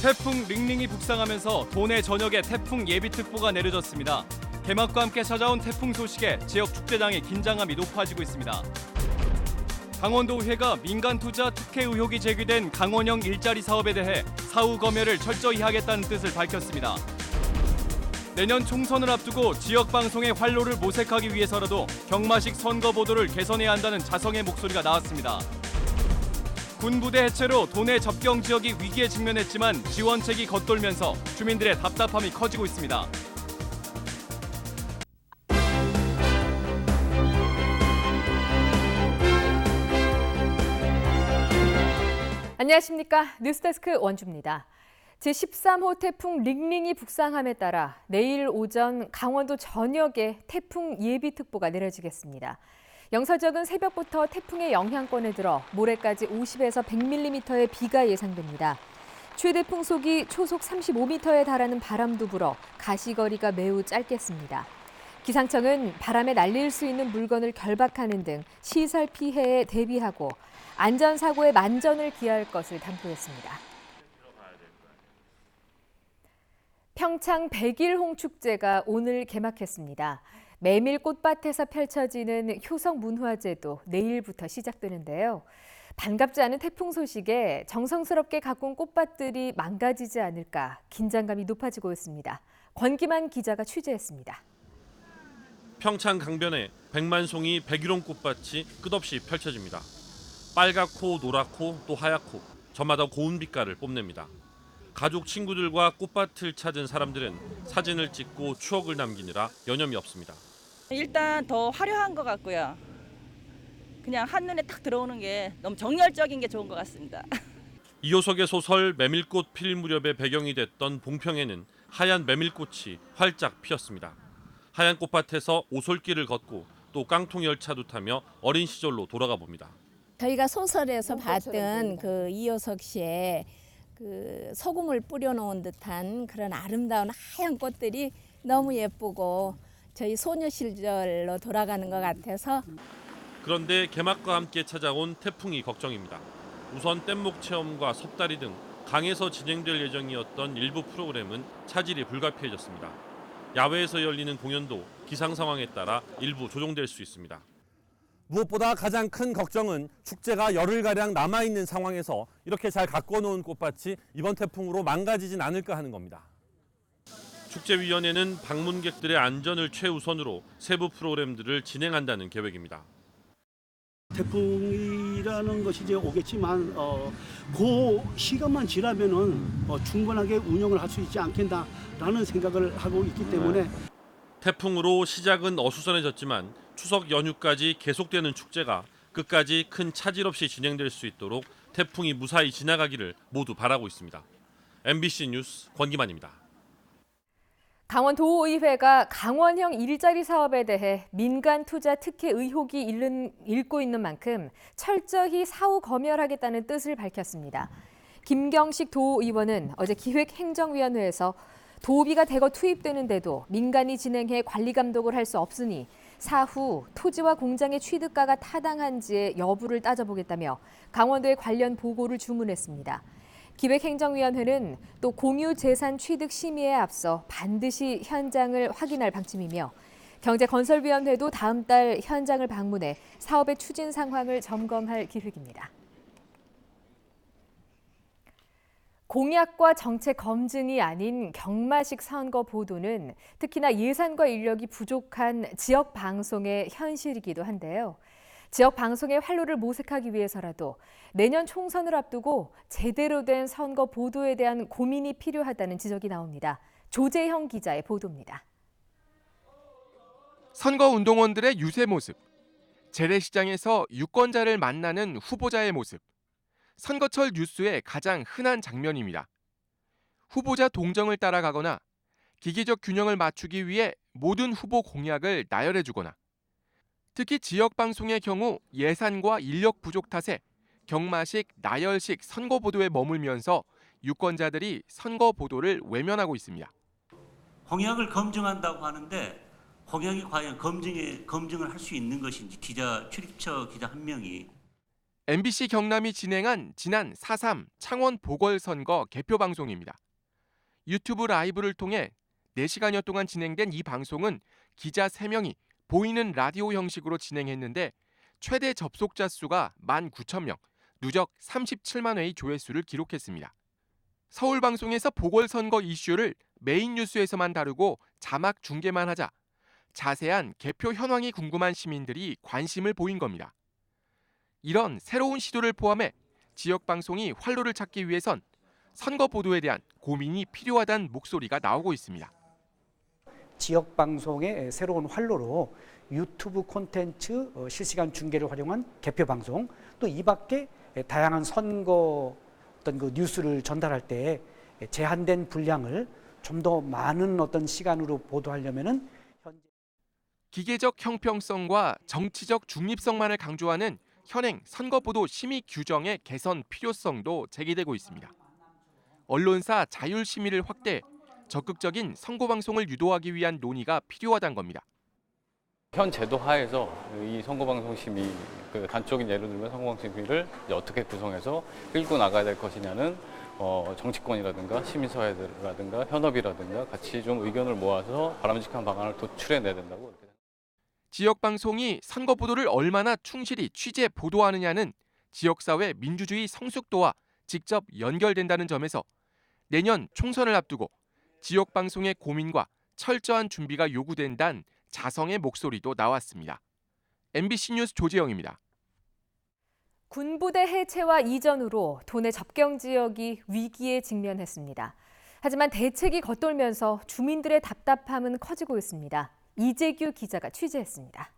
태풍 링링이 북상하면서 도내 전역에 태풍 예비특보가 내려졌습니다. 개막과 함께 찾아온 태풍 소식에 지역 축제장의 긴장감이 높아지고 있습니다. 강원도의회가 민간 투자 특혜 의혹이 제기된 강원형 일자리 사업에 대해 사후 검열을 철저히 하겠다는 뜻을 밝혔습니다. 내년 총선을 앞두고 지역 방송의 활로를 모색하기 위해서라도 경마식 선거 보도를 개선해야 한다는 자성의 목소리가 나왔습니다. 군부대 해체로 도내 접경 지역이 위기에 직면했지만 지원책이 겉돌면서 주민들의 답답함이 커지고 있습니다. 안녕하십니까. 뉴스데스크 원주입니다. 제13호 태풍 링링이 북상함에 따라 내일 오전 강원도 전역에 태풍 예비특보가 내려지겠습니다. 영서지역은 새벽부터 태풍의 영향권에 들어 모레까지 50에서 100mm의 비가 예상됩니다. 최대 풍속이 초속 35m에 달하는 바람도 불어 가시거리가 매우 짧겠습니다. 기상청은 바람에 날릴 수 있는 물건을 결박하는 등 시설 피해에 대비하고 안전사고의 만전을 기할 것을 당부했습니다. 평창 백일홍 축제가 오늘 개막했습니다. 메밀 꽃밭에서 펼쳐지는 효성 문화제도 내일부터 시작되는데요. 반갑지 않은 태풍 소식에 정성스럽게 가꾼 꽃밭들이 망가지지 않을까 긴장감이 높아지고 있습니다. 권기만 기자가 취재했습니다. 평창 강변에 백만송이 백일홍 꽃밭이 끝없이 펼쳐집니다. 빨갛고 노랗고 또 하얗고 저마다 고운 빛깔을 뽐냅니다. 가족 친구들과 꽃밭을 찾은 사람들은 사진을 찍고 추억을 남기느라 여념이 없습니다. 일단 더 화려한 것 같고요. 그냥 한눈에 딱 들어오는 게 너무 정열적인 게 좋은 것 같습니다. 이효석의 소설 메밀꽃 필 무렵의 배경이 됐던 봉평에는 하얀 메밀꽃이 활짝 피었습니다. 하얀 꽃밭에서 오솔길을 걷고 또 깡통 열차도 타며 어린 시절로 돌아가 봅니다. 저희가 소설에서 봤던 그 이효석 씨의 그 소금을 뿌려놓은 듯한 그런 아름다운 하얀 꽃들이 너무 예쁘고 저희 소녀 시절로 돌아가는 것 같아서. 그런데 개막과 함께 찾아온 태풍이 걱정입니다. 우선 뗏목 체험과 섭다리 등 강에서 진행될 예정이었던 일부 프로그램은 차질이 불가피해졌습니다. 야외에서 열리는 공연도 기상 상황에 따라 일부 조정될 수 있습니다. 무엇보다 가장 큰 걱정은 축제가 열흘가량 남아있는 상황에서 이렇게 잘 가꿔놓은 꽃밭이 이번 태풍으로 망가지진 않을까 하는 겁니다. 축제위원회는 방문객들의 안전을 최우선으로 세부 프로그램들을 진행한다는 계획입니다. 태풍이라는 것이 이제 오겠지만 그 시간만 지나면은 충분하게 운영을 할 수 있지 않겠나라는 생각을 하고 있기 때문에 태풍으로 시작은 어수선해졌지만 추석 연휴까지 계속되는 축제가 끝까지 큰 차질 없이 진행될 수 있도록 태풍이 무사히 지나가기를 모두 바라고 있습니다. MBC 뉴스 권기만입니다. 강원도의회가 강원형 일자리 사업에 대해 민간 투자 특혜 의혹이 일고 있는 만큼 철저히 사후 검열하겠다는 뜻을 밝혔습니다. 김경식 도의원은 어제 기획행정위원회에서 도비가 대거 투입되는데도 민간이 진행해 관리 감독을 할 수 없으니 사후 토지와 공장의 취득가가 타당한지의 여부를 따져보겠다며 강원도에 관련 보고를 주문했습니다. 기획행정위원회는 또 공유재산 취득 심의에 앞서 반드시 현장을 확인할 방침이며 경제건설위원회도 다음 달 현장을 방문해 사업의 추진 상황을 점검할 계획입니다. 공약과 정책 검증이 아닌 경마식 선거 보도는 특히나 예산과 인력이 부족한 지역 방송의 현실이기도 한데요. 지역 방송의 활로를 모색하기 위해서라도 내년 총선을 앞두고 제대로 된 선거 보도에 대한 고민이 필요하다는 지적이 나옵니다. 조재형 기자의 보도입니다. 선거운동원들의 유세 모습, 재래시장에서 유권자를 만나는 후보자의 모습, 선거철 뉴스의 가장 흔한 장면입니다. 후보자 동정을 따라가거나 기계적 균형을 맞추기 위해 모든 후보 공약을 나열해주거나 특히 지역방송의 경우 예산과 인력 부족 탓에 경마식, 나열식 선거 보도에 머물면서 유권자들이 선거 보도를 외면하고 있습니다. 공약을 검증한다고 하는데 공약이 과연 검증을 할 수 있는 것인지 출입처 기자 한 명이 MBC 경남이 진행한 지난 4.3 창원 보궐선거 개표 방송입니다. 유튜브 라이브를 통해 4시간여 동안 진행된 이 방송은 기자 3명이 보이는 라디오 형식으로 진행했는데 최대 접속자 수가 19,000명, 누적 37만 회의 조회수를 기록했습니다. 서울방송에서 보궐선거 이슈를 메인 뉴스에서만 다루고 자막 중계만 하자 자세한 개표 현황이 궁금한 시민들이 관심을 보인 겁니다. 이런 새로운 시도를 포함해 지역방송이 활로를 찾기 위해선 선거 보도에 대한 고민이 필요하다는 목소리가 나오고 있습니다. 지역 방송의 새로운 활로로 유튜브 콘텐츠 실시간 중계를 활용한 개표 방송, 또 이 밖에 다양한 선거 어떤 그 뉴스를 전달할 때 제한된 분량을 좀 더 많은 어떤 시간으로 보도하려면은 현재 기계적 형평성과 정치적 중립성만을 강조하는 현행 선거보도 심의 규정의 개선 필요성도 제기되고 있습니다. 언론사 자율 심의를 확대, 적극적인 선거 방송을 유도하기 위한 논의가 필요하다는 겁니다. 현 제도 하에서 이 선거방송 심의, 단적인 예를 들면 선거방송 심의를 어떻게 구성해서 끌고 나가야 될 것이냐는 정치권이라든가 시민사회라든가 현업이라든가 같이 좀 의견을 모아서 바람직한 방안을 도출해내야 된다고 이렇게. 지역방송이 선거 보도를 얼마나 충실히 취재 보도하느냐는 지역사회 민주주의 성숙도와 직접 연결된다는 점에서 내년 총선을 앞두고 지역방송의 고민과 철저한 준비가 요구된다는 자성의 목소리도 나왔습니다. MBC 뉴스 조재영입니다. 군부대 해체와 이전으로 도내 접경 지역이 위기에 직면했습니다. 하지만 대책이 겉돌면서 주민들의 답답함은 커지고 있습니다. 이재규 기자가 취재했습니다.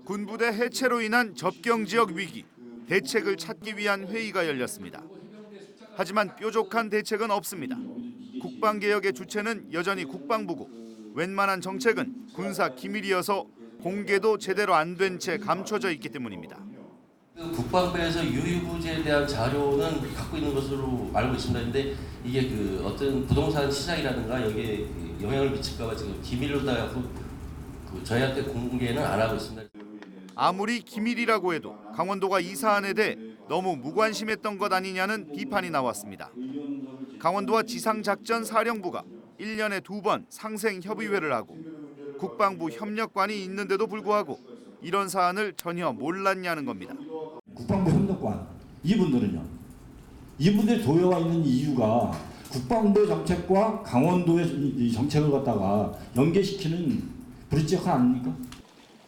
군부대 해체로 인한 접경 지역 위기, 대책을 찾기 위한 회의가 열렸습니다. 하지만 뾰족한 대책은 없습니다. 국방개혁의 주체는 여전히 국방부고 웬만한 정책은 군사 기밀이어서 공개도 제대로 안 된 채 감춰져 있기 때문입니다. 국방부에서 유유부지에 대한 자료는 갖고 있는 것으로 알고 있습니다. 그런데 이게 어떤 부동산 시장이라든가 여기에 영향을 미칠까 봐 지금 기밀로다 저희한테 공개는 안 하고 있습니다. 아무리 기밀이라고 해도 강원도가 이 사안에 대해 너무 무관심했던 것 아니냐는 비판이 나왔습니다. 강원도와 지상작전사령부가 1년에 2번 상생협의회를 하고 국방부 협력관이 있는데도 불구하고 이런 사안을 전혀 몰랐냐는 겁니다. 국방부 협력관 이분들은요. 이분들이 도여와 있는 이유가 국방부 정책과 강원도의 정책을 갖다가 연계시키는 브릿지 역할 아닙니까?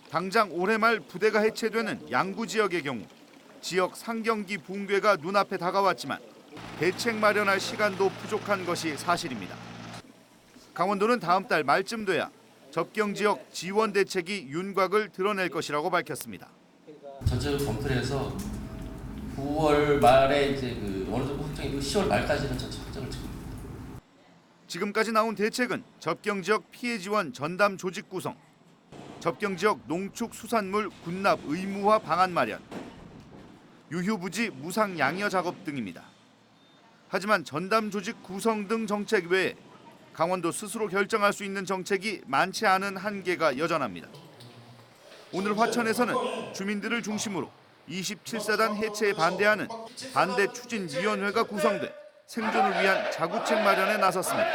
당장 올해 말 부대가 해체되는 양구 지역의 경우 지역 상경기 붕괴가 눈앞에 다가왔지만 대책 마련할 시간도 부족한 것이 사실입니다. 강원도는 다음 달 말쯤 돼야 접경 지역 지원 대책이 윤곽을 드러낼 것이라고 밝혔습니다. 전체적으로 검토를 해서 9월 말에 이제 어느 정도 확정이고 10월 말까지는 전체 확정을 찍습니다. 지금까지 나온 대책은 접경 지역 피해 지원 전담 조직 구성, 접경 지역 농축 수산물 군납 의무화 방안 마련, 유휴부지 무상 양여 작업 등입니다. 하지만 전담 조직 구성 등 정책 외에 강원도 스스로 결정할 수 있는 정책이 많지 않은 한계가 여전합니다. 오늘 화천에서는 주민들을 중심으로 27사단 해체에 반대하는 반대추진위원회가 구성돼 생존을 위한 자구책 마련에 나섰습니다.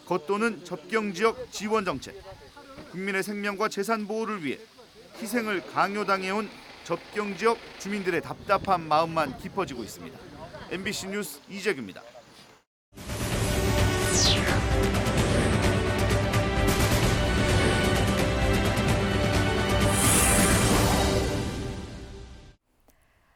겉도는 접경지역 지원정책, 국민의 생명과 재산 보호를 위해 희생을 강요당해온 접경지역 주민들의 답답한 마음만 깊어지고 있습니다. MBC 뉴스 이재규입니다.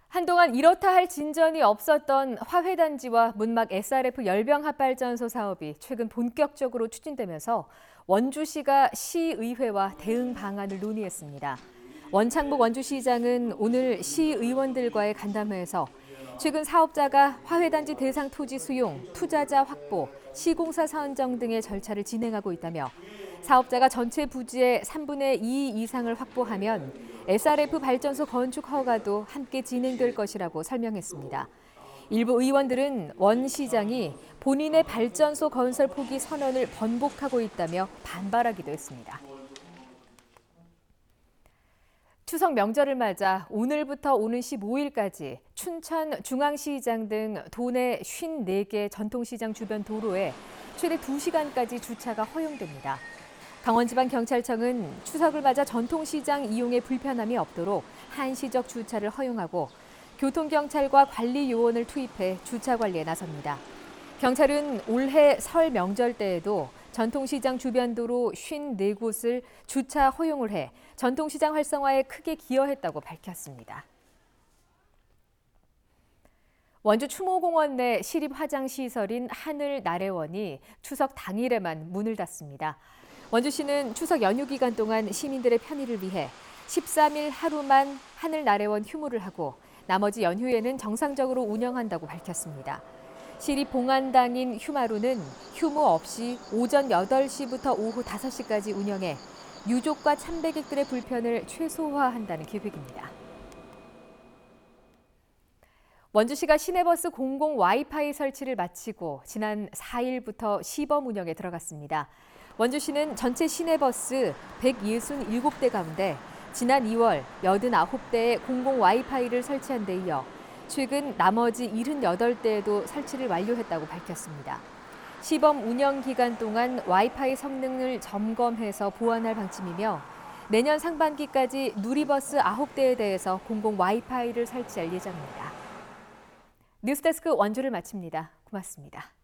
한동안 이렇다 할 진전이 없었던 화훼단지와 문막 SRF 열병합발전소 사업이 최근 본격적으로 추진되면서 원주시가 시의회와 대응 방안을 논의했습니다. 원창복 원주시장은 오늘 시의원들과의 간담회에서 최근 사업자가 화훼단지 대상 토지 수용, 투자자 확보, 시공사 선정 등의 절차를 진행하고 있다며 사업자가 전체 부지의 3분의 2 이상을 확보하면 SRF 발전소 건축 허가도 함께 진행될 것이라고 설명했습니다. 일부 의원들은 원 시장이 본인의 발전소 건설 포기 선언을 번복하고 있다며 반발하기도 했습니다. 추석 명절을 맞아 오늘부터 오는 15일까지 춘천 중앙시장 등 도내 54개 전통시장 주변 도로에 최대 2시간까지 주차가 허용됩니다. 강원지방경찰청은 추석을 맞아 전통시장 이용에 불편함이 없도록 한시적 주차를 허용하고 교통경찰과 관리요원을 투입해 주차 관리에 나섭니다. 경찰은 올해 설 명절 때에도 전통시장 주변 도로 54곳을 주차 허용을 해 전통시장 활성화에 크게 기여했다고 밝혔습니다. 원주 추모공원 내 시립화장시설인 하늘나래원이 추석 당일에만 문을 닫습니다. 원주시는 추석 연휴 기간 동안 시민들의 편의를 위해 13일 하루만 하늘나래원 휴무를 하고 나머지 연휴에는 정상적으로 운영한다고 밝혔습니다. 시립봉안당인 휴마루는 휴무 없이 오전 8시부터 오후 5시까지 운영해 유족과 참배객들의 불편을 최소화한다는 계획입니다. 원주시가 시내버스 공공 와이파이 설치를 마치고 지난 4일부터 시범 운영에 들어갔습니다. 원주시는 전체 시내버스 167대 가운데 지난 2월 89대의 공공 와이파이를 설치한 데 이어 최근 나머지 78대에도 설치를 완료했다고 밝혔습니다. 시범 운영 기간 동안 와이파이 성능을 점검해서 보완할 방침이며 내년 상반기까지 누리버스 9대에 대해서 공공 와이파이를 설치할 예정입니다. 뉴스데스크 원주를 마칩니다. 고맙습니다.